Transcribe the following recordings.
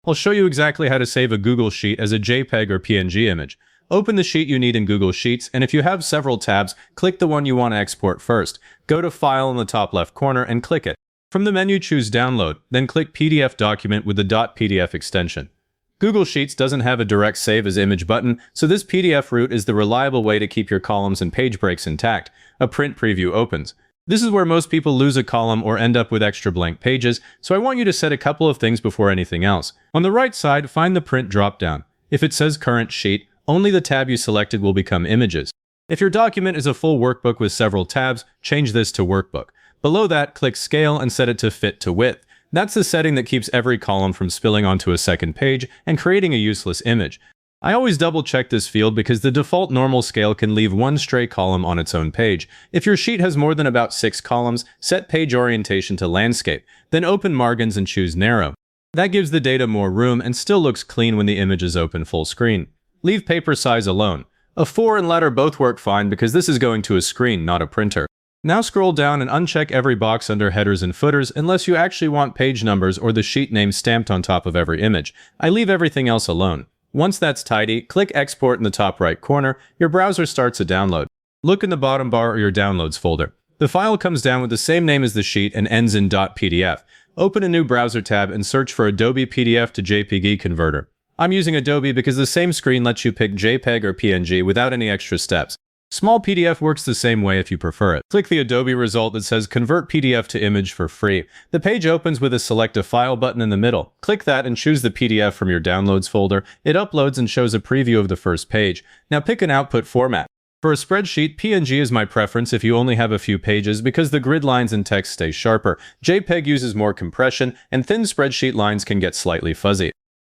I'll show you exactly how to save a Google Sheet as a JPEG or PNG image. Open the sheet you need in Google Sheets, and if you have several tabs, click the one you want to export first. Go to File in the top left corner and click it. From the menu, choose Download, then click PDF Document with the .pdf extension. Google Sheets doesn't have a direct save as image button, so this PDF route is the reliable way to keep your columns and page breaks intact. A print preview opens. This is where most people lose a column or end up with extra blank pages, so I want you to set a couple of things before anything else. On the right side, find the Print dropdown. If it says Current Sheet, only the tab you selected will become images. If your document is a full workbook with several tabs, change this to Workbook. Below that, click Scale and set it to Fit to Width. That's the setting that keeps every column from spilling onto a second page and creating a useless image. I always double check this field because the default normal scale can leave one stray column on its own page. If your sheet has more than about 6 columns, set page orientation to landscape, then open margins and choose narrow. That gives the data more room and still looks clean when the image is open full screen. Leave paper size alone. A 4 and letter both work fine because this is going to a screen, not a printer. Now scroll down and uncheck every box under headers and footers unless you actually want page numbers or the sheet name stamped on top of every image. I leave everything else alone. Once that's tidy, click Export in the top right corner. Your browser starts a download. Look in the bottom bar or your Downloads folder. The file comes down with the same name as the sheet and ends in .pdf. Open a new browser tab and search for Adobe PDF to JPG Converter. I'm using Adobe because the same screen lets you pick JPEG or PNG without any extra steps. Small PDF works the same way if you prefer it. Click the Adobe result that says Convert PDF to Image for free. The page opens with a Select a File button in the middle. Click that and choose the PDF from your Downloads folder. It uploads and shows a preview of the first page. Now pick an output format. For a spreadsheet, PNG is my preference if you only have a few pages because the grid lines and text stay sharper. JPEG uses more compression, and thin spreadsheet lines can get slightly fuzzy.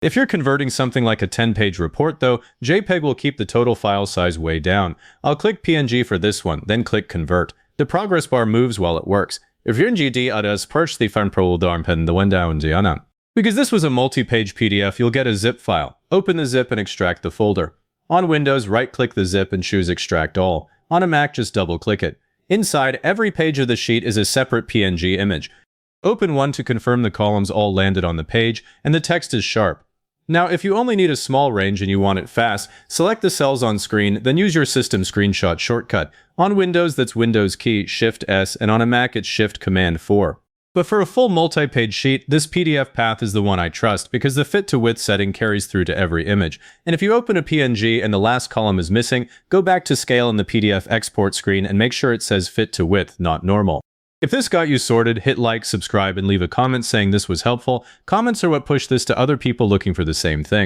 If you're converting something like a 10-page report though, JPEG will keep the total file size way down. I'll click PNG for this one, then click Convert. The progress bar moves while it works. If you're in GD others perch the fanprodarmpen the window and diana. Because this was a multi-page PDF, you'll get a zip file. Open the zip and extract the folder. On Windows, right-click the zip and choose Extract All. On a Mac, just double-click it. Inside, every page of the sheet is a separate PNG image. Open one to confirm the columns all landed on the page, and the text is sharp. Now, if you only need a small range and you want it fast, select the cells on screen, then use your system screenshot shortcut. On Windows, that's Windows key, Shift-S, and on a Mac, it's Shift-Command-4. But for a full multi-page sheet, this PDF path is the one I trust because the fit to width setting carries through to every image. And if you open a PNG and the last column is missing, go back to Scale in the PDF export screen and make sure it says fit to width, not normal. If this got you sorted, hit like, subscribe, and leave a comment saying this was helpful. Comments are what push this to other people looking for the same thing.